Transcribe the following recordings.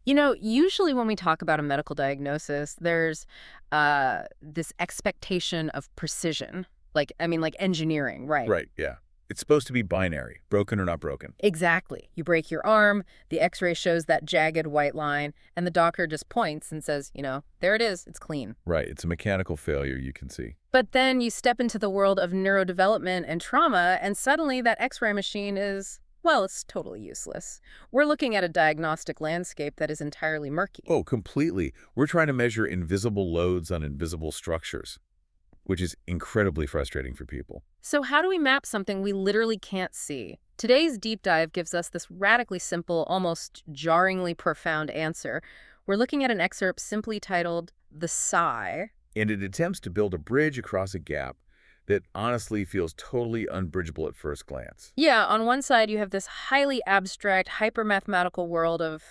Usually when we talk about a medical diagnosis, there's this expectation of precision. Like engineering, right? Right, yeah. It's supposed to be binary, broken or not broken. Exactly. You break your arm, the x-ray shows that jagged white line, and the doctor just points and says, there it is, it's clean. Right, it's a mechanical failure, you can see. But then you step into the world of neurodevelopment and trauma, and suddenly that x-ray machine is, well, it's totally useless. We're looking at a diagnostic landscape that is entirely murky. Oh, completely. We're trying to measure invisible loads on invisible structures, which is incredibly frustrating for people. So how do we map something we literally can't see? Today's deep dive gives us this radically simple, almost jarringly profound answer. We're looking at an excerpt simply titled The Sigh. And it attempts to build a bridge across a gap that honestly feels totally unbridgeable at first glance. Yeah, on one side you have this highly abstract, hyper-mathematical world of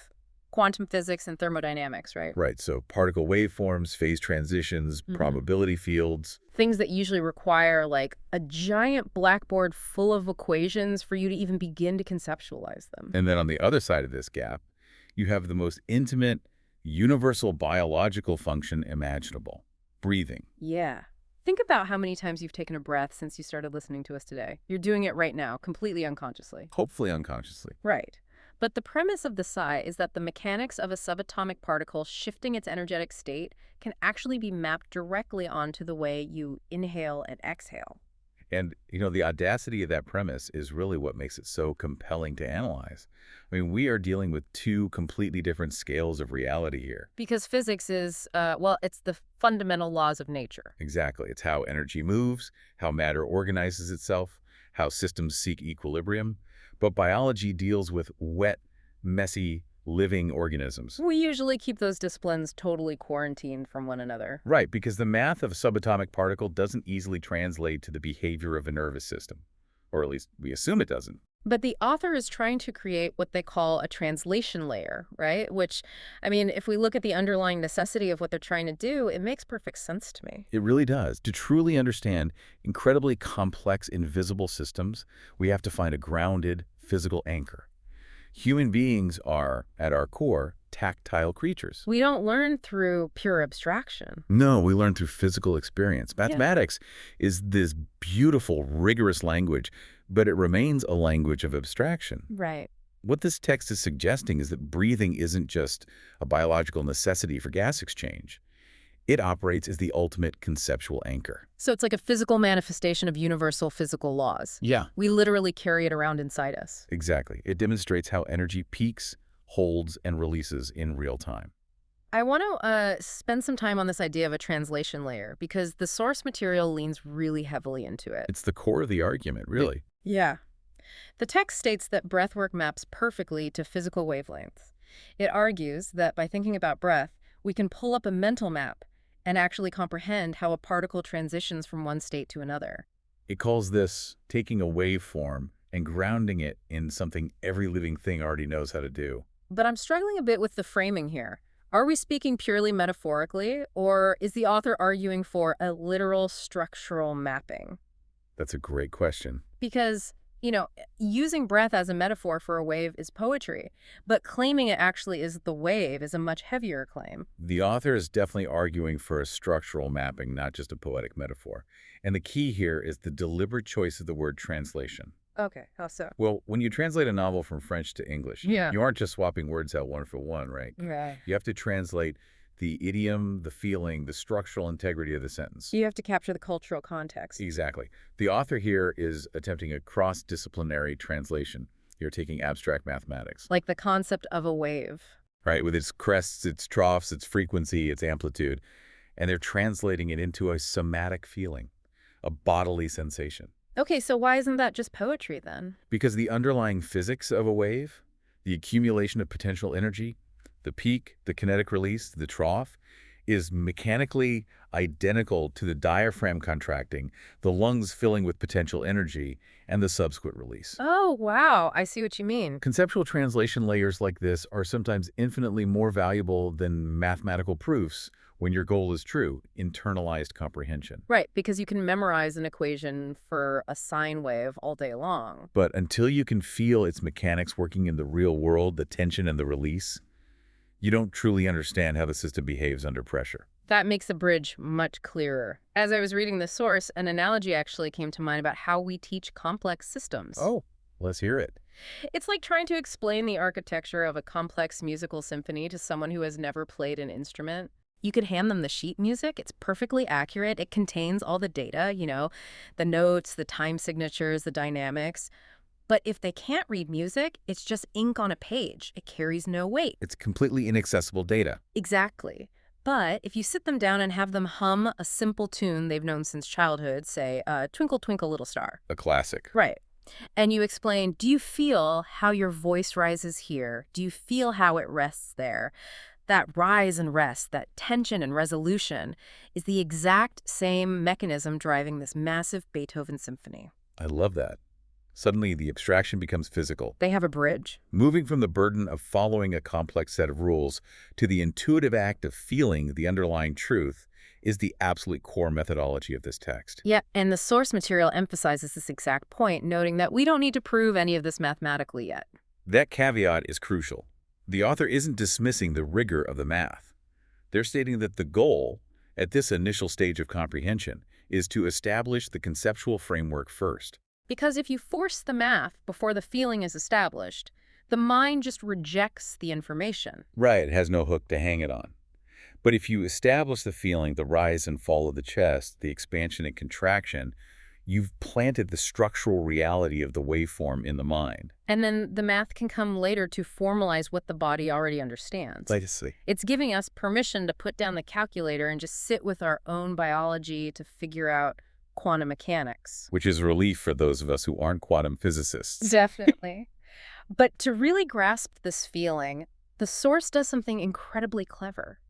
quantum physics and thermodynamics, right? Right, so particle waveforms, phase transitions, probability fields. Things that usually require like a giant blackboard full of equations for you to even begin to conceptualize them. And then on the other side of this gap, you have the most intimate, universal biological function imaginable, breathing. Yeah. Think about how many times you've taken a breath since you started listening to us today. You're doing it right now, completely unconsciously. Hopefully unconsciously. Right. But the premise of the sigh is that the mechanics of a subatomic particle shifting its energetic state can actually be mapped directly onto the way you inhale and exhale. And, the audacity of that premise is really what makes it so compelling to analyze. I mean, we are dealing with two completely different scales of reality here. Because physics is, it's the fundamental laws of nature. Exactly. It's how energy moves, how matter organizes itself, how systems seek equilibrium. But biology deals with wet, messy, living organisms. We usually keep those disciplines totally quarantined from one another. Right, because the math of a subatomic particle doesn't easily translate to the behavior of a nervous system. Or at least we assume it doesn't. But the author is trying to create what they call a translation layer, right? Which, if we look at the underlying necessity of what they're trying to do, it makes perfect sense to me. It really does. To truly understand incredibly complex, invisible systems, we have to find a grounded, physical anchor. Human beings are, at our core, tactile creatures. We don't learn through pure abstraction. No, we learn through physical experience. Mathematics is this beautiful, rigorous language, but it remains a language of abstraction. Right. What this text is suggesting is that breathing isn't just a biological necessity for gas exchange. It operates as the ultimate conceptual anchor. So it's like a physical manifestation of universal physical laws. Yeah. We literally carry it around inside us. Exactly. It demonstrates how energy peaks, holds, and releases in real time. I want to spend some time on this idea of a translation layer because the source material leans really heavily into it. It's the core of the argument, really. Yeah. The text states that breathwork maps perfectly to physical wavelengths. It argues that by thinking about breath, we can pull up a mental map and actually comprehend how a particle transitions from one state to another. It calls this taking a waveform and grounding it in something every living thing already knows how to do. But I'm struggling a bit with the framing here. Are we speaking purely metaphorically, or is the author arguing for a literal structural mapping? That's a great question. Because, using breath as a metaphor for a wave is poetry, but claiming it actually is the wave is a much heavier claim. The author is definitely arguing for a structural mapping, not just a poetic metaphor. And the key here is the deliberate choice of the word translation. Okay, how so? Well, when you translate a novel from French to English, Yeah. you aren't just swapping words out one for one, right? Right. You have to translate the idiom, the feeling, the structural integrity of the sentence. You have to capture the cultural context. Exactly. The author here is attempting a cross-disciplinary translation. You're taking abstract mathematics. Like the concept of a wave. Right, with its crests, its troughs, its frequency, its amplitude. And they're translating it into a somatic feeling, a bodily sensation. Okay, so why isn't that just poetry then? Because the underlying physics of a wave, the accumulation of potential energy, the peak, the kinetic release, the trough, is mechanically identical to the diaphragm contracting, the lungs filling with potential energy, and the subsequent release. Oh, wow. I see what you mean. Conceptual translation layers like this are sometimes infinitely more valuable than mathematical proofs when your goal is true, internalized comprehension. Right, because you can memorize an equation for a sine wave all day long. But until you can feel its mechanics working in the real world, the tension and the release, You don't truly understand how the system behaves under pressure. That makes the bridge much clearer. As I was reading the source, an analogy actually came to mind about how we teach complex systems. Oh, let's hear it. It's like trying to explain the architecture of a complex musical symphony to someone who has never played an instrument. You could hand them the sheet music. It's perfectly accurate. It contains all the data, the notes, the time signatures, the dynamics. But if they can't read music, it's just ink on a page. It carries no weight. It's completely inaccessible data. Exactly. But if you sit them down and have them hum a simple tune they've known since childhood, say, Twinkle, Twinkle, Little Star. A classic. Right. And you explain, do you feel how your voice rises here? Do you feel how it rests there? That rise and rest, that tension and resolution, is the exact same mechanism driving this massive Beethoven symphony. I love that. Suddenly, the abstraction becomes physical, They have a bridge. moving from the burden of following a complex set of rules to the intuitive act of feeling the underlying truth is the absolute core methodology of this text. Yeah, and the source material emphasizes this exact point, noting that we don't need to prove any of this mathematically yet. That caveat is crucial. The author isn't dismissing the rigor of the math. They're stating that the goal, at this initial stage of comprehension, is to establish the conceptual framework first. Because if you force the math before the feeling is established, the mind just rejects the information. Right, it has no hook to hang it on. But if you establish the feeling, the rise and fall of the chest, the expansion and contraction, you've planted the structural reality of the waveform in the mind. And then the math can come later to formalize what the body already understands. Let's It's giving us permission to put down the calculator and just sit with our own biology to figure out quantum mechanics. Which is relief for those of us who aren't quantum physicists. Definitely. But to really grasp this feeling, the source does something incredibly clever.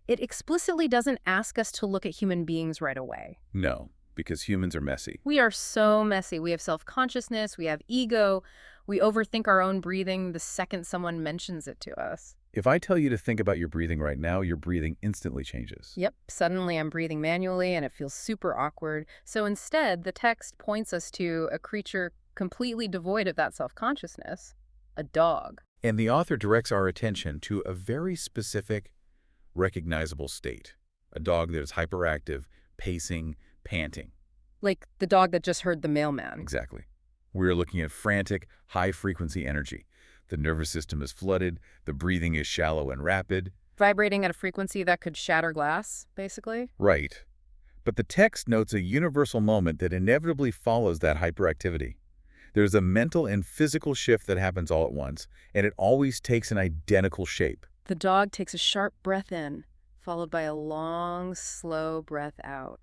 It explicitly doesn't ask us to look at human beings right away. No, because humans are messy. We are so messy. We have self-consciousness, we have ego, we overthink our own breathing the second someone mentions it to us. If I tell you to think about your breathing right now, your breathing instantly changes. Yep, suddenly I'm breathing manually and it feels super awkward. So instead, the text points us to a creature completely devoid of that self-consciousness, a dog. And the author directs our attention to a very specific, recognizable state. A dog that is hyperactive, pacing, panting. Like the dog that just heard the mailman. Exactly. We're looking at frantic, high-frequency energy. The nervous system is flooded, the breathing is shallow and rapid. Vibrating at a frequency that could shatter glass, basically. Right. But the text notes a universal moment that inevitably follows that hyperactivity. There's a mental and physical shift that happens all at once, and it always takes an identical shape. The dog takes a sharp breath in, followed by a long, slow breath out.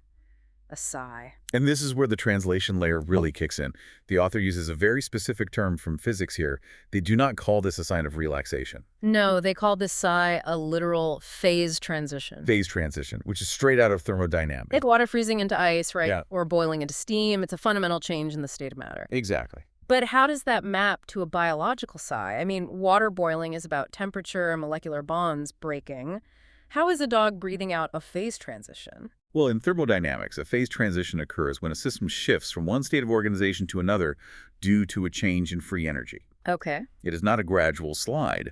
A sigh. And this is where the translation layer really kicks in. The author uses a very specific term from physics here. They do not call this a sign of relaxation. No, they call this sigh a literal phase transition. Phase transition, which is straight out of thermodynamics. Like water freezing into ice, right? Yeah. Or boiling into steam. It's a fundamental change in the state of matter. Exactly. But how does that map to a biological sigh? I mean, water boiling is about temperature and molecular bonds breaking. How is a dog breathing out a phase transition? Well, in thermodynamics, a phase transition occurs when a system shifts from one state of organization to another due to a change in free energy. Okay. It is not a gradual slide.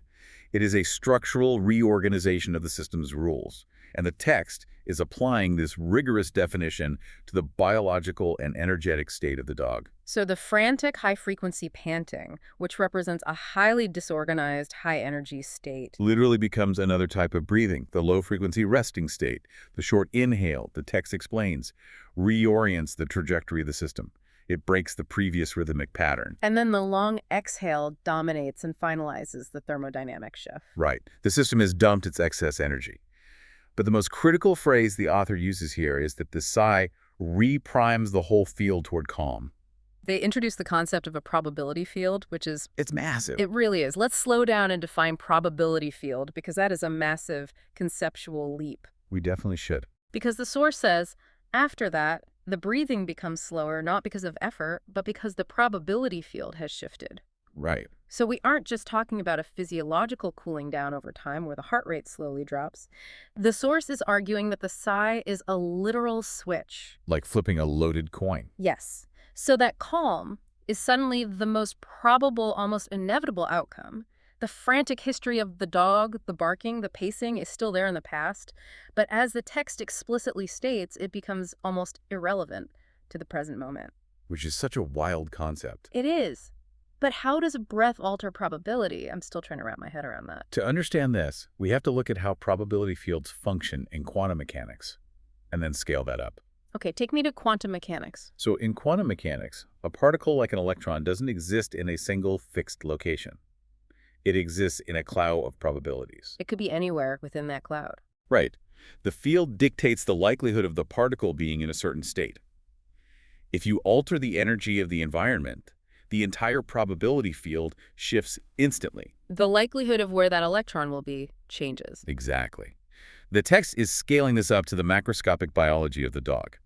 It is a structural reorganization of the system's rules. And the text is applying this rigorous definition to the biological and energetic state of the dog. So the frantic high-frequency panting, which represents a highly disorganized high-energy state. Literally becomes another type of breathing, the low-frequency resting state. The short inhale, the text explains, reorients the trajectory of the system. It breaks the previous rhythmic pattern. And then the long exhale dominates and finalizes the thermodynamic shift. Right. The system has dumped its excess energy. But the most critical phrase the author uses here is that the sigh reprimes the whole field toward calm. They introduce the concept of a probability field, which is... It's massive. It really is. Let's slow down and define probability field, because that is a massive conceptual leap. We definitely should. Because the source says, after that, the breathing becomes slower, not because of effort, but because the probability field has shifted. Right. So we aren't just talking about a physiological cooling down over time where the heart rate slowly drops. The source is arguing that the sigh is a literal switch. Like flipping a loaded coin. Yes. So that calm is suddenly the most probable, almost inevitable outcome. The frantic history of the dog, the barking, the pacing is still there in the past, but as the text explicitly states, it becomes almost irrelevant to the present moment. Which is such a wild concept. It is. But how does breath alter probability? I'm still trying to wrap my head around that. To understand this, we have to look at how probability fields function in quantum mechanics, and then scale that up. Okay, take me to quantum mechanics. So in quantum mechanics, a particle like an electron doesn't exist in a single fixed location. It exists in a cloud of probabilities. It could be anywhere within that cloud. Right. The field dictates the likelihood of the particle being in a certain state. If you alter the energy of the environment, the entire probability field shifts instantly. The likelihood of where that electron will be changes. Exactly. The text is scaling this up to the macroscopic biology of the dog.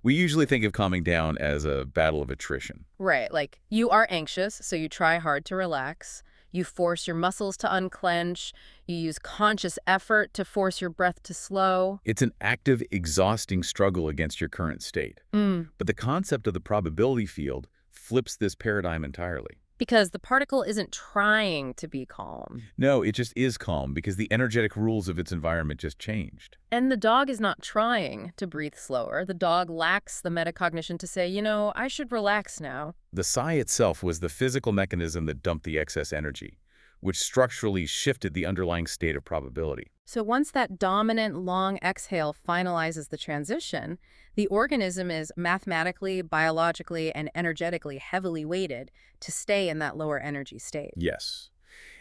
We usually think of calming down as a battle of attrition. Right, like you are anxious, so you try hard to relax. You force your muscles to unclench. You use conscious effort to force your breath to slow. It's an active, exhausting struggle against your current state. But the concept of the probability field flips this paradigm entirely. Because the particle isn't trying to be calm. No, it just is calm because the energetic rules of its environment just changed. And the dog is not trying to breathe slower. The dog lacks the metacognition to say, I should relax now. The sigh itself was the physical mechanism that dumped the excess energy, which structurally shifted the underlying state of probability. So once that dominant long exhale finalizes the transition, the organism is mathematically, biologically, and energetically heavily weighted to stay in that lower energy state. Yes.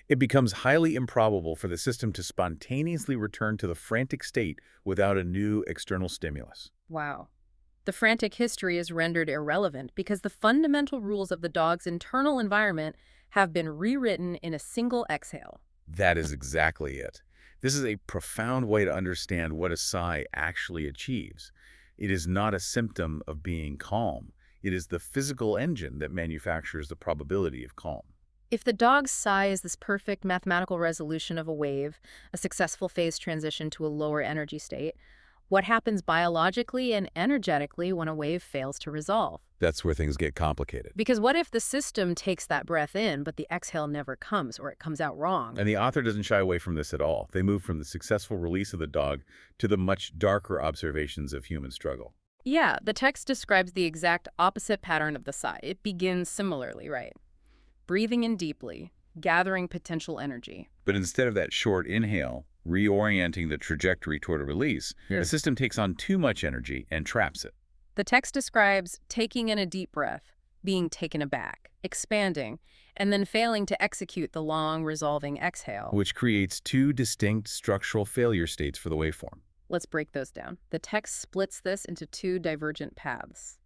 It becomes highly improbable for the system to spontaneously return to the frantic state without a new external stimulus. Wow. The frantic history is rendered irrelevant because the fundamental rules of the dog's internal environment have been rewritten in a single exhale. That is exactly it. This is a profound way to understand what a sigh actually achieves. It is not a symptom of being calm. It is the physical engine that manufactures the probability of calm. If the dog's sigh is this perfect mathematical resolution of a wave, a successful phase transition to a lower energy state, what happens biologically and energetically when a wave fails to resolve? That's where things get complicated. Because what if the system takes that breath in, but the exhale never comes, or it comes out wrong? And the author doesn't shy away from this at all. They move from the successful release of the dog to the much darker observations of human struggle. Yeah, the text describes the exact opposite pattern of the sigh. It begins similarly, right? Breathing in deeply, gathering potential energy. But instead of that short inhale, reorienting the trajectory toward a release, the system takes on too much energy and traps it. The text describes taking in a deep breath, being taken aback, expanding, and then failing to execute the long, resolving exhale. Which creates two distinct structural failure states for the waveform. Let's break those down. The text splits this into two divergent paths: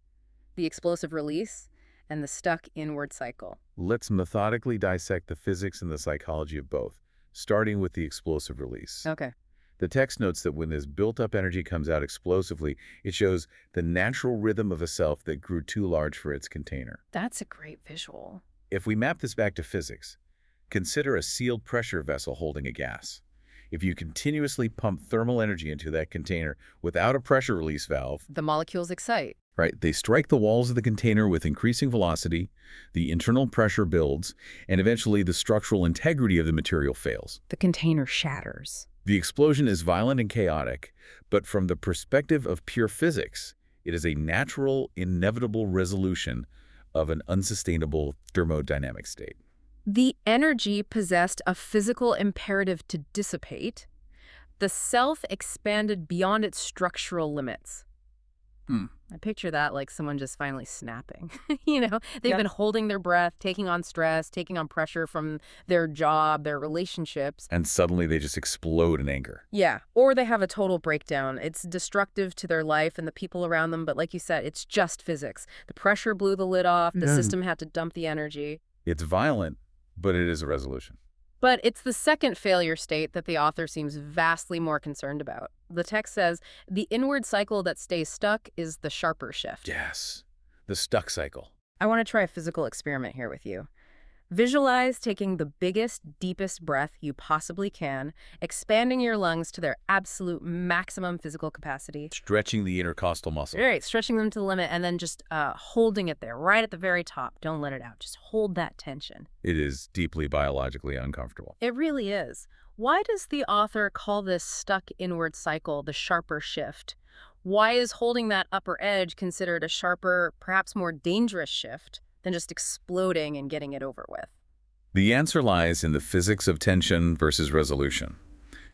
the explosive release and the stuck inward cycle. Let's methodically dissect the physics and the psychology of both, starting with the explosive release. Okay. The text notes that when this built-up energy comes out explosively, it shows the natural rhythm of a self that grew too large for its container. That's a great visual. If we map this back to physics, consider a sealed pressure vessel holding a gas. If you continuously pump thermal energy into that container without a pressure release valve, The molecules excite. right, they strike the walls of the container with increasing velocity, the internal pressure builds, and eventually the structural integrity of the material fails. The container shatters. The explosion is violent and chaotic, but from the perspective of pure physics, it is a natural, inevitable resolution of an unsustainable thermodynamic state. The energy possessed a physical imperative to dissipate. The self expanded beyond its structural limits. I picture that like someone just finally snapping. They've been holding their breath, taking on stress, taking on pressure from their job, their relationships. And suddenly they just explode in anger. Yeah, or they have a total breakdown. It's destructive to their life and the people around them, but like you said, it's just physics. The pressure blew the lid off, the system had to dump the energy. It's violent, but it is a resolution. But it's the second failure state that the author seems vastly more concerned about. The text says, the inward cycle that stays stuck is the sharper shift. Yes, the stuck cycle. I want to try a physical experiment here with you. Visualize taking the biggest, deepest breath you possibly can, expanding your lungs to their absolute maximum physical capacity. Stretching the intercostal muscle. Right, stretching them to the limit and then just holding it there, right at the very top. Don't let it out. Just hold that tension. It is deeply biologically uncomfortable. It really is. Why does the author call this stuck inward cycle the sharper shift? Why is holding that upper edge considered a sharper, perhaps more dangerous shift than just exploding and getting it over with? The answer lies in the physics of tension versus resolution.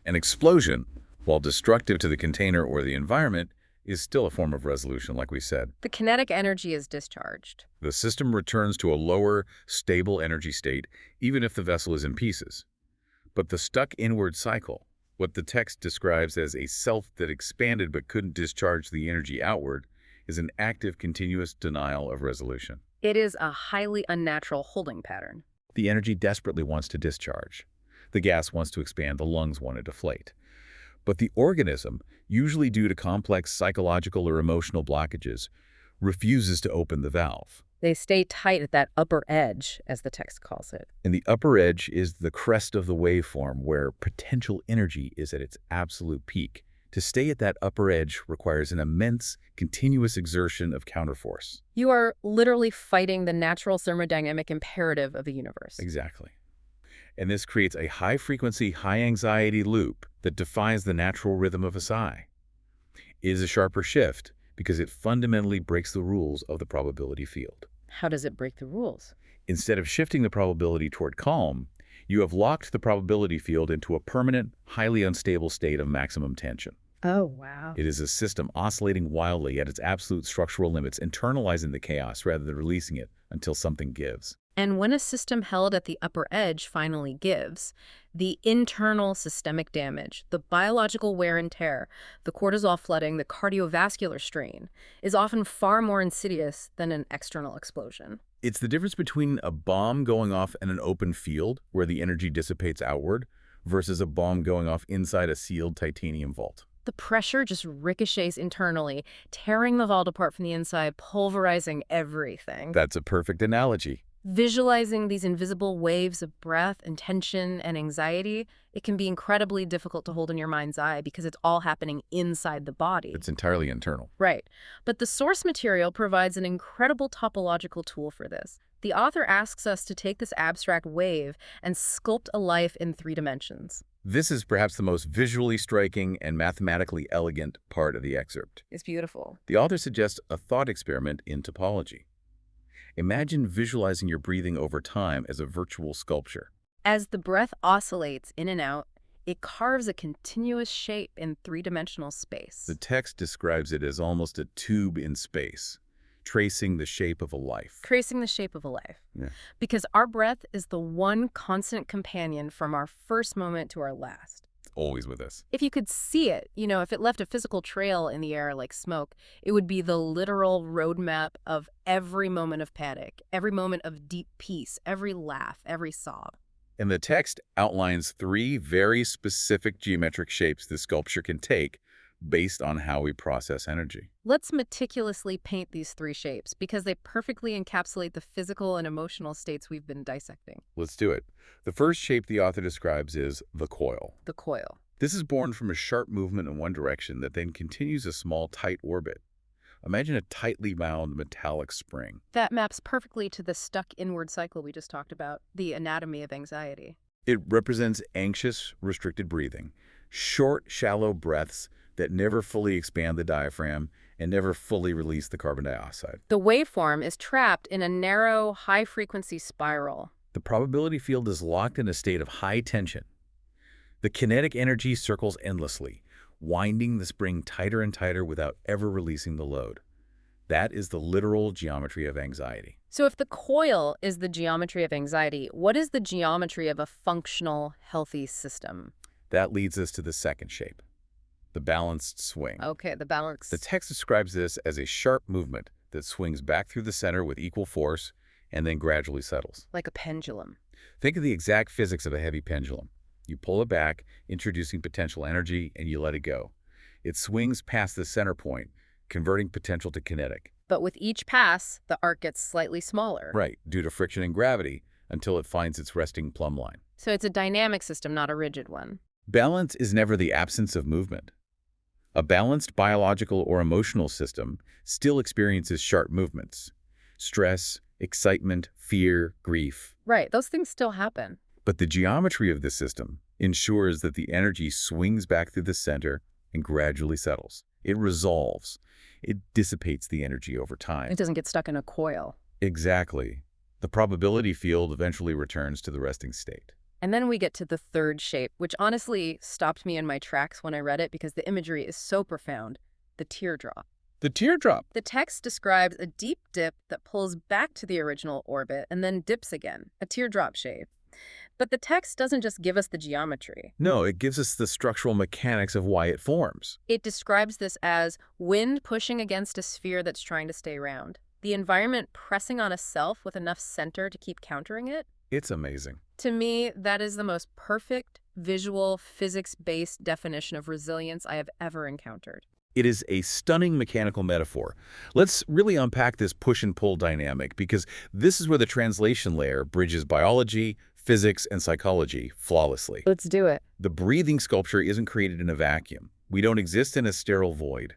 An explosion, while destructive to the container or the environment, is still a form of resolution, like we said. The kinetic energy is discharged. The system returns to a lower, stable energy state, even if the vessel is in pieces. But the stuck inward cycle, what the text describes as a self that expanded but couldn't discharge the energy outward, is an active, continuous denial of resolution. It is a highly unnatural holding pattern. The energy desperately wants to discharge. The gas wants to expand, the lungs want to deflate. But the organism, usually due to complex psychological or emotional blockages, refuses to open the valve. They stay tight at that upper edge, as the text calls it. And the upper edge is the crest of the waveform where potential energy is at its absolute peak. To stay at that upper edge requires an immense, continuous exertion of counterforce. You are literally fighting the natural thermodynamic imperative of the universe. Exactly. And this creates a high-frequency, high-anxiety loop that defies the natural rhythm of a sigh. It is a sharper shift because it fundamentally breaks the rules of the probability field. How does it break the rules? Instead of shifting the probability toward calm, you have locked the probability field into a permanent, highly unstable state of maximum tension. Oh, wow. It is a system oscillating wildly at its absolute structural limits, internalizing the chaos rather than releasing it until something gives. And when a system held at the upper edge finally gives, the internal systemic damage, the biological wear and tear, the cortisol flooding, the cardiovascular strain, is often far more insidious than an external explosion. It's the difference between a bomb going off in an open field where the energy dissipates outward versus a bomb going off inside a sealed titanium vault. The pressure just ricochets internally, tearing the vault apart from the inside, pulverizing everything. That's a perfect analogy. Visualizing these invisible waves of breath and tension and anxiety, it can be incredibly difficult to hold in your mind's eye because it's all happening inside the body. It's entirely internal. Right. But the source material provides an incredible topological tool for this. The author asks us to take this abstract wave and sculpt a life in 3 dimensions. This is perhaps the most visually striking and mathematically elegant part of the excerpt. It's beautiful. The author suggests a thought experiment in topology. Imagine visualizing your breathing over time as a virtual sculpture. As the breath oscillates in and out, it carves a continuous shape in 3-dimensional space. The text describes it as almost a tube in space, tracing the shape of a life. Tracing the shape of a life. Yeah. Because our breath is the one constant companion from our first moment to our last. Always with us. If you could see it, if it left a physical trail in the air like smoke, it would be the literal roadmap of every moment of panic, every moment of deep peace, every laugh, every sob. And the text outlines 3 very specific geometric shapes the sculpture can take based on how we process energy. Let's meticulously paint these 3 shapes because they perfectly encapsulate the physical and emotional states we've been dissecting. Let's do it. The first shape the author describes is the coil. The coil. This is born from a sharp movement in one direction that then continues a small, tight orbit. Imagine a tightly bound metallic spring. That maps perfectly to the stuck inward cycle we just talked about, the anatomy of anxiety. It represents anxious, restricted breathing, short, shallow breaths that never fully expand the diaphragm and never fully release the carbon dioxide. The waveform is trapped in a narrow, high-frequency spiral. The probability field is locked in a state of high tension. The kinetic energy circles endlessly, winding the spring tighter and tighter without ever releasing the load. That is the literal geometry of anxiety. So if the coil is the geometry of anxiety, what is the geometry of a functional, healthy system? That leads us to the second shape, the balanced swing. Okay, the balance. The text describes this as a sharp movement that swings back through the center with equal force and then gradually settles. Like a pendulum. Think of the exact physics of a heavy pendulum. You pull it back, introducing potential energy, and you let it go. It swings past the center point, converting potential to kinetic. But with each pass, the arc gets slightly smaller. Right, due to friction and gravity, until it finds its resting plumb line. So it's a dynamic system, not a rigid one. Balance is never the absence of movement. A balanced biological or emotional system still experiences sharp movements. Stress, excitement, fear, grief. Right, those things still happen. But the geometry of the system ensures that the energy swings back through the center and gradually settles. It resolves. It dissipates the energy over time. It doesn't get stuck in a coil. Exactly. The probability field eventually returns to the resting state. And then we get to the third shape, which honestly stopped me in my tracks when I read it because the imagery is so profound, the teardrop. The teardrop. The text describes a deep dip that pulls back to the original orbit and then dips again, a teardrop shape. But the text doesn't just give us the geometry. No, it gives us the structural mechanics of why it forms. It describes this as wind pushing against a sphere that's trying to stay round, the environment pressing on a self with enough center to keep countering it. It's amazing. To me, that is the most perfect, visual, physics-based definition of resilience I have ever encountered. It is a stunning mechanical metaphor. Let's really unpack this push and pull dynamic because this is where the translation layer bridges biology, physics, and psychology flawlessly. Let's do it. The breathing sculpture isn't created in a vacuum. We don't exist in a sterile void.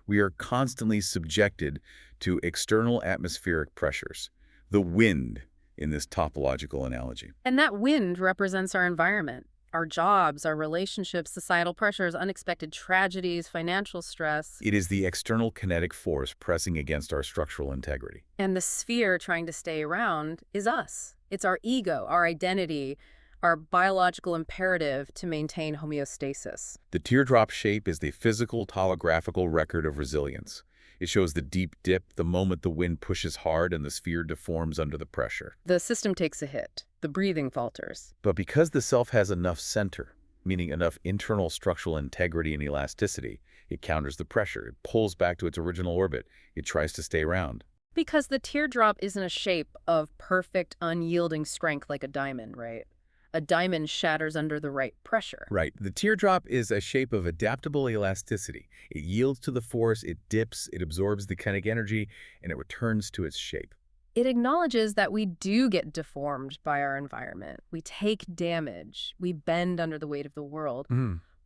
We are constantly subjected to external atmospheric pressures. The wind in this topological analogy. And that wind represents our environment, our jobs, our relationships, societal pressures, unexpected tragedies, financial stress. It is the external kinetic force pressing against our structural integrity. And the sphere trying to stay around is us. It's our ego, our identity, our biological imperative to maintain homeostasis. The teardrop shape is the physical holographical record of resilience. It shows the deep dip the moment the wind pushes hard and the sphere deforms under the pressure. The system takes a hit. The breathing falters. But because the self has enough center, meaning enough internal structural integrity and elasticity, it counters the pressure. It pulls back to its original orbit. It tries to stay round. Because the teardrop isn't a shape of perfect, unyielding strength like a diamond, right? A diamond shatters under the right pressure. Right. The teardrop is a shape of adaptable elasticity. It yields to the force, it dips, it absorbs the kinetic energy, and it returns to its shape. It acknowledges that we do get deformed by our environment. We take damage. We bend under the weight of the world.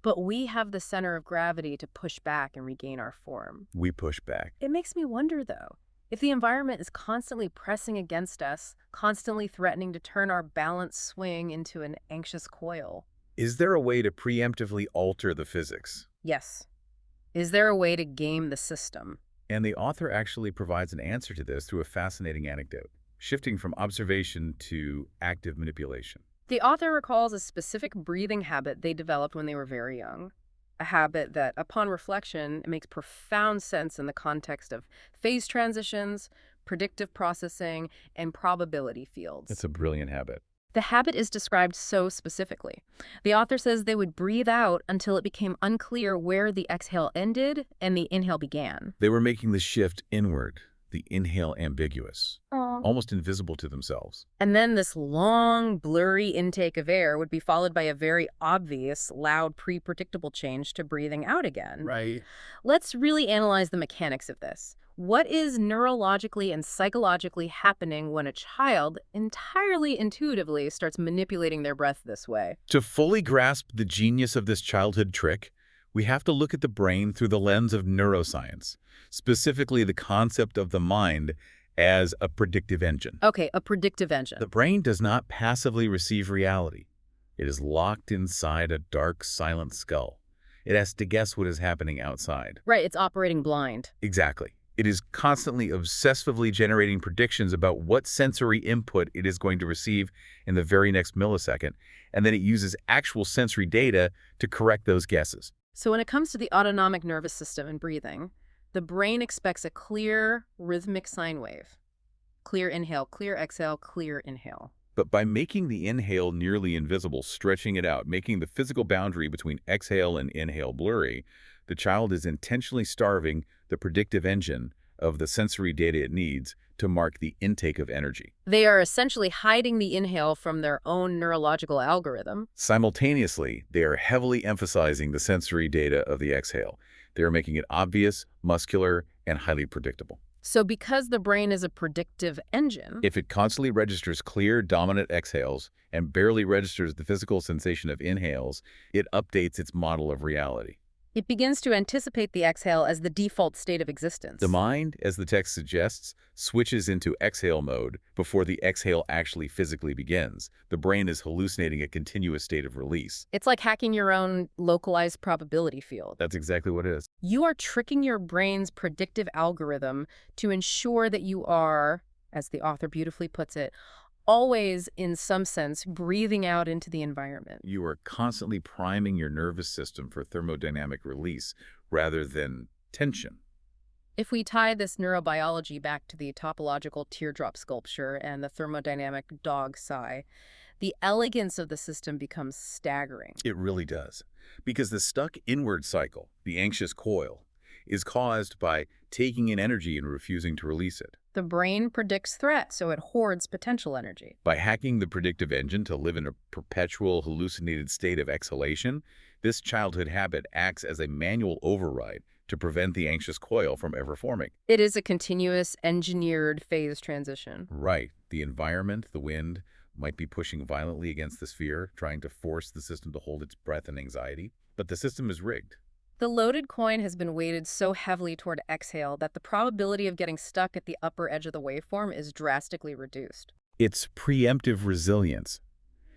But we have the center of gravity to push back and regain our form. We push back. It makes me wonder, though, if the environment is constantly pressing against us, constantly threatening to turn our balanced swing into an anxious coil. Is there a way to preemptively alter the physics? Yes. Is there a way to game the system? And the author actually provides an answer to this through a fascinating anecdote, shifting from observation to active manipulation. The author recalls a specific breathing habit they developed when they were very young. A habit that, upon reflection, makes profound sense in the context of phase transitions, predictive processing, and probability fields. It's a brilliant habit. The habit is described so specifically. The author says they would breathe out until it became unclear where the exhale ended and the inhale began. They were making the shift inward, the inhale ambiguous, almost invisible to themselves. And then this long, blurry intake of air would be followed by a very obvious, loud, pre-predictable change to breathing out again. Right. Let's really analyze the mechanics of this. What is neurologically and psychologically happening when a child entirely intuitively starts manipulating their breath this way? To fully grasp the genius of this childhood trick, we have to look at the brain through the lens of neuroscience, specifically the concept of the mind as a predictive engine. Okay, a predictive engine. The brain does not passively receive reality. It is locked inside a dark, silent skull. It has to guess what is happening outside. Right, it's operating blind. Exactly. It is constantly obsessively generating predictions about what sensory input it is going to receive in the very next millisecond, and then it uses actual sensory data to correct those guesses. So when it comes to the autonomic nervous system and breathing, the brain expects a clear, rhythmic sine wave. Clear inhale, clear exhale, clear inhale. But by making the inhale nearly invisible, stretching it out, making the physical boundary between exhale and inhale blurry, the child is intentionally starving the predictive engine of the sensory data it needs to mark the intake of energy. They are essentially hiding the inhale from their own neurological algorithm. Simultaneously, they are heavily emphasizing the sensory data of the exhale. They are making it obvious, muscular, and highly predictable. So because the brain is a predictive engine, If it constantly registers clear, dominant exhales and barely registers the physical sensation of inhales, it updates its model of reality. it begins to anticipate the exhale as the default state of The existence. mind, as the text suggests, switches into exhale mode before the exhale actually physically begins. The brain is hallucinating a continuous state of release. It's like hacking your own localized probability field. That's exactly what it is. You are tricking your brain's predictive algorithm to ensure that you are, as the author beautifully puts it, always, in some sense, breathing out into the environment. You are constantly priming your nervous system for thermodynamic release rather than tension. If we tie this neurobiology back to the topological teardrop sculpture and the thermodynamic dog sigh, the elegance of the system becomes staggering. It really does. Because the stuck inward cycle, the anxious coil, is caused by taking in energy and refusing to release it. The brain predicts threat, so it hoards potential energy. By hacking the predictive engine to live in a perpetual hallucinated state of exhalation, this childhood habit acts as a manual override to prevent the anxious coil from ever forming. It is a continuous, engineered phase transition. Right. The environment, the wind, might be pushing violently against the sphere, trying to force the system to hold its breath in anxiety. But the system is rigged. The loaded coin has been weighted so heavily toward exhale that the probability of getting stuck at the upper edge of the waveform is drastically reduced. It's preemptive resilience.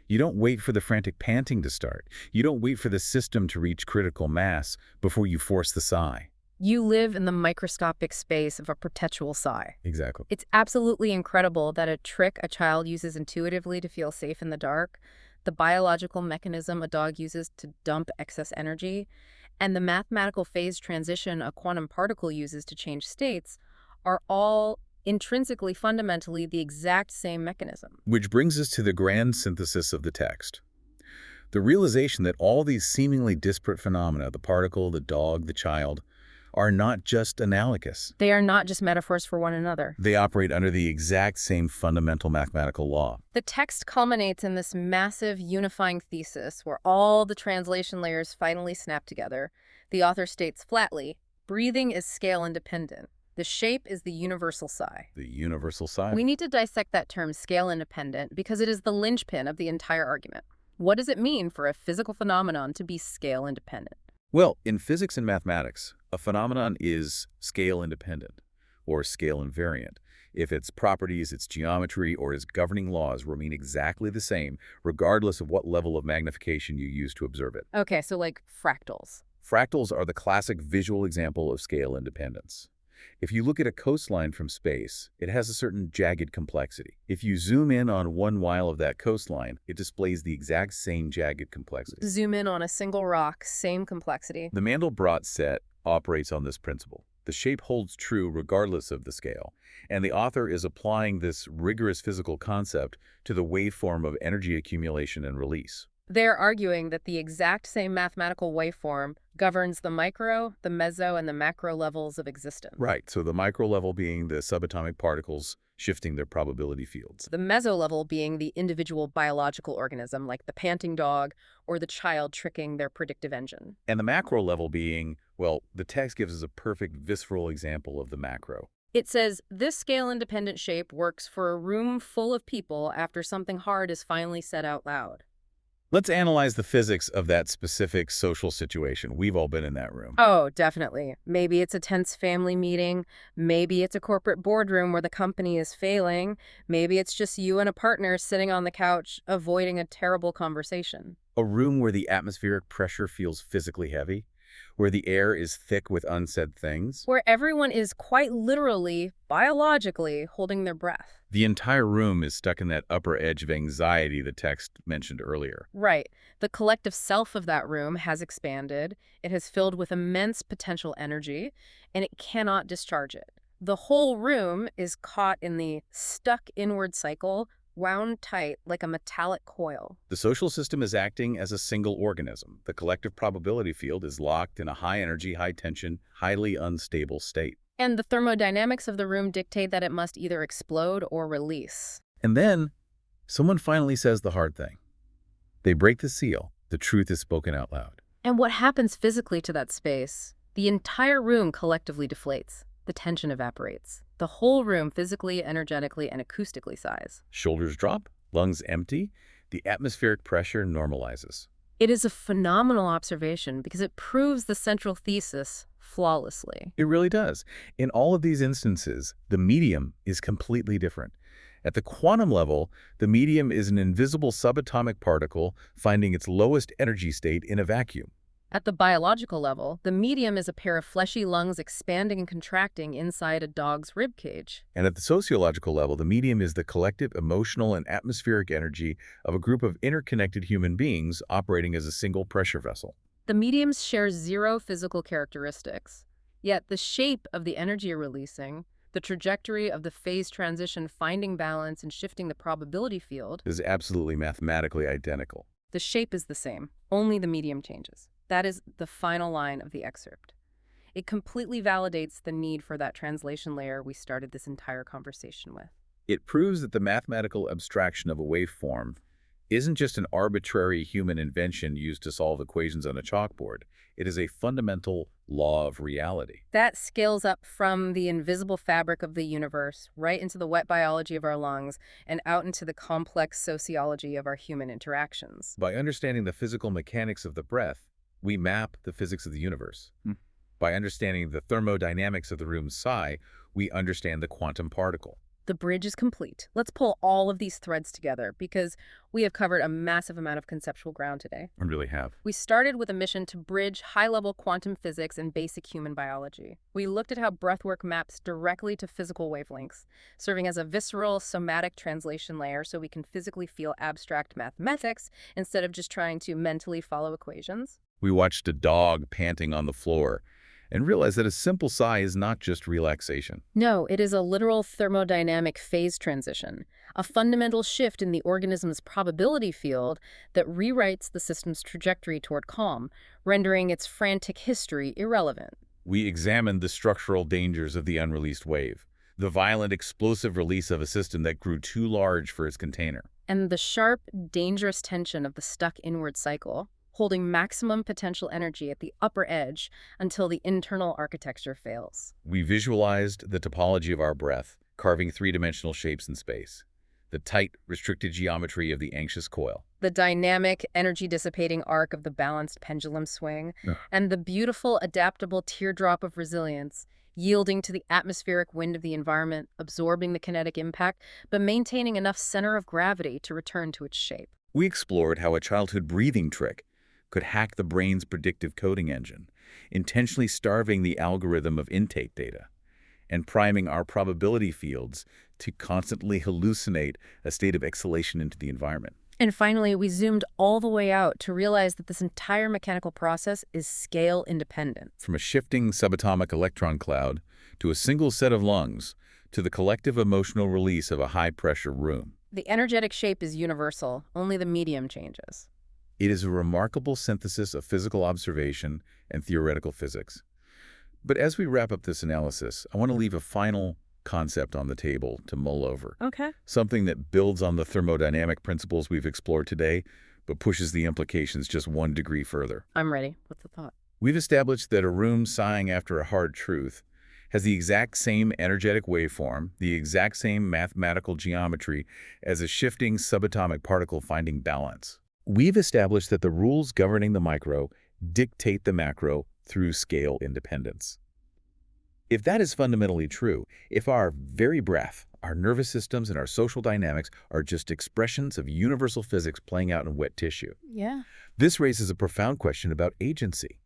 You don't wait for the frantic panting to start. You don't wait for the system to reach critical mass before you force the sigh. You live in the microscopic space of a perpetual sigh. Exactly. It's absolutely incredible that a trick a child uses intuitively to feel safe in the dark, the biological mechanism a dog uses to dump excess energy, and the mathematical phase transition a quantum particle uses to change states are all intrinsically, fundamentally the exact same mechanism. Which brings us to the grand synthesis of the text. The realization that all these seemingly disparate phenomena, the particle, the dog, the child, are not just analogous. They are not just metaphors for one another. They operate under the exact same fundamental mathematical law. The text culminates in this massive unifying thesis where all the translation layers finally snap together. The author states flatly, breathing is scale independent. The shape is the universal sigh. The universal sigh. We need to dissect that term scale independent because it is the linchpin of the entire argument. What does it mean for a physical phenomenon to be scale independent? Well, in physics and mathematics, a phenomenon is scale independent or scale invariant if its properties, its geometry, or its governing laws remain exactly the same regardless of what level of magnification you use to observe it. Okay, so like fractals. Fractals are the classic visual example of scale independence. If you look at a coastline from space, it has a certain jagged complexity. If you zoom in on one mile of that coastline, it displays the exact same jagged complexity. Zoom in on a single rock, same complexity. The Mandelbrot set operates on this principle. The shape holds true regardless of the scale, and the author is applying this rigorous physical concept to the waveform of energy accumulation and release. They're arguing that the exact same mathematical waveform governs the micro, the meso, and the macro levels of existence. Right, so the micro level being the subatomic particles shifting their probability fields. The meso level being the individual biological organism, like the panting dog or the child tricking their predictive engine. And the macro level being, well, the text gives us a perfect visceral example of the macro. It says, this scale-independent shape works for a room full of people after something hard is finally said out loud. Let's analyze the physics of that specific social situation. We've all been in that room. Oh, definitely. Maybe it's a tense family meeting. Maybe it's a corporate boardroom where the company is failing. Maybe it's just you and a partner sitting on the couch avoiding a terrible conversation. A room where the atmospheric pressure feels physically heavy, where the air is thick with unsaid things. Where everyone is quite literally, biologically, holding their breath. The entire room is stuck in that upper edge of anxiety the text mentioned earlier. Right. The collective self of that room has expanded. It has filled with immense potential energy, and it cannot discharge it. The whole room is caught in the stuck inward cycle, wound tight like a metallic coil. The social system is acting as a single organism. The collective probability field is locked in a high-energy, high-tension, highly unstable state. And the thermodynamics of the room dictate that it must either explode or release. And then, someone finally says the hard thing. They break the seal. The truth is spoken out loud. And what happens physically to that space? The entire room collectively deflates. The tension evaporates. The whole room physically, energetically, and acoustically sighs. Shoulders drop, lungs empty, the atmospheric pressure normalizes. It is a phenomenal observation because it proves the central thesis flawlessly. It really does. In all of these instances, the medium is completely different. At the quantum level, the medium is an invisible subatomic particle finding its lowest energy state in a vacuum. At the biological level, the medium is a pair of fleshy lungs expanding and contracting inside a dog's rib cage. And at the sociological level, the medium is the collective emotional and atmospheric energy of a group of interconnected human beings operating as a single pressure vessel. The mediums share zero physical characteristics, yet the shape of the energy you're releasing, the trajectory of the phase transition finding balance and shifting the probability field, Is absolutely mathematically identical. the shape is the same, only the medium changes. That is the final line of the excerpt. It completely validates the need for that translation layer we started this entire conversation with. It proves that the mathematical abstraction of a waveform isn't just an arbitrary human invention used to solve equations on a chalkboard. It is a fundamental law of reality. That scales up from the invisible fabric of the universe, right into the wet biology of our lungs, and out into the complex sociology of our human interactions. By understanding the physical mechanics of the breath, we map the physics of the universe. By understanding the thermodynamics of the room's sigh, we understand the quantum particle. The bridge is complete. Let's pull all of these threads together because we have covered a massive amount of conceptual ground today. I really have. We started with a mission to bridge high-level quantum physics and basic human biology. We looked at how breathwork maps directly to physical wavelengths, serving as a visceral, somatic translation layer so we can physically feel abstract mathematics instead of just trying to mentally follow equations. We watched a dog panting on the floor and realized that a simple sigh is not just relaxation. No, it is a literal thermodynamic phase transition, a fundamental shift in the organism's probability field that rewrites the system's trajectory toward calm, rendering its frantic history irrelevant. We examined the structural dangers of the unreleased wave, the violent explosive release of a system that grew too large for its container. And the sharp, dangerous tension of the stuck inward cycle, holding maximum potential energy at the upper edge until the internal architecture fails. We visualized the topology of our breath, carving three-dimensional shapes in space, the tight, restricted geometry of the anxious coil, The dynamic, energy-dissipating arc of the balanced pendulum swing, and the beautiful, adaptable teardrop of resilience, yielding to the atmospheric wind of the environment, absorbing the kinetic impact, but maintaining enough center of gravity to return to its shape. We explored how a childhood breathing trick could hack the brain's predictive coding engine, intentionally starving the algorithm of intake data, and priming our probability fields to constantly hallucinate a state of exhalation into the environment. And finally, we zoomed all the way out to realize that this entire mechanical process is scale independent. From a shifting subatomic electron cloud to a single set of lungs to the collective emotional release of a high-pressure room. The energetic shape is universal, only the medium changes. It is a remarkable synthesis of physical observation and theoretical physics. But as we wrap up this analysis, I want to leave a final concept on the table to mull over. Okay. Something that builds on the thermodynamic principles we've explored today, but pushes the implications just 1 degree further. I'm ready. What's the thought? We've established that a room sighing after a hard truth has the exact same energetic waveform, the exact same mathematical geometry as a shifting subatomic particle finding balance. We've established that the rules governing the micro dictate the macro through scale independence. If that is fundamentally true, if our very breath, our nervous systems, and our social dynamics are just expressions of universal physics playing out in wet tissue, Yeah. this raises a profound question about agency.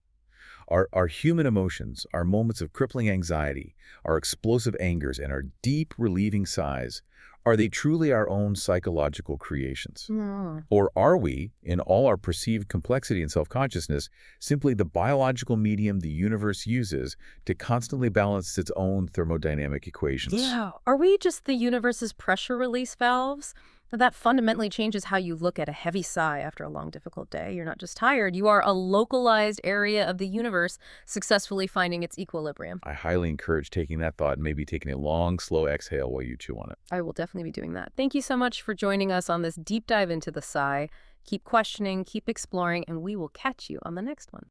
Our human emotions, our moments of crippling anxiety, our explosive angers, and our deep relieving sighs, are they truly our own psychological creations? No. Or are we, in all our perceived complexity and self-consciousness, simply the biological medium the universe uses to constantly balance its own thermodynamic equations? Yeah. Are we just the universe's pressure release valves? That fundamentally changes how you look at a heavy sigh after a long, difficult day. You're not just tired. You are a localized area of the universe successfully finding its equilibrium. I highly encourage taking that thought and maybe taking a long, slow exhale while you chew on it. I will definitely be doing that. Thank you so much for joining us on this deep dive into the sigh. Keep questioning, keep exploring, and we will catch you on the next one.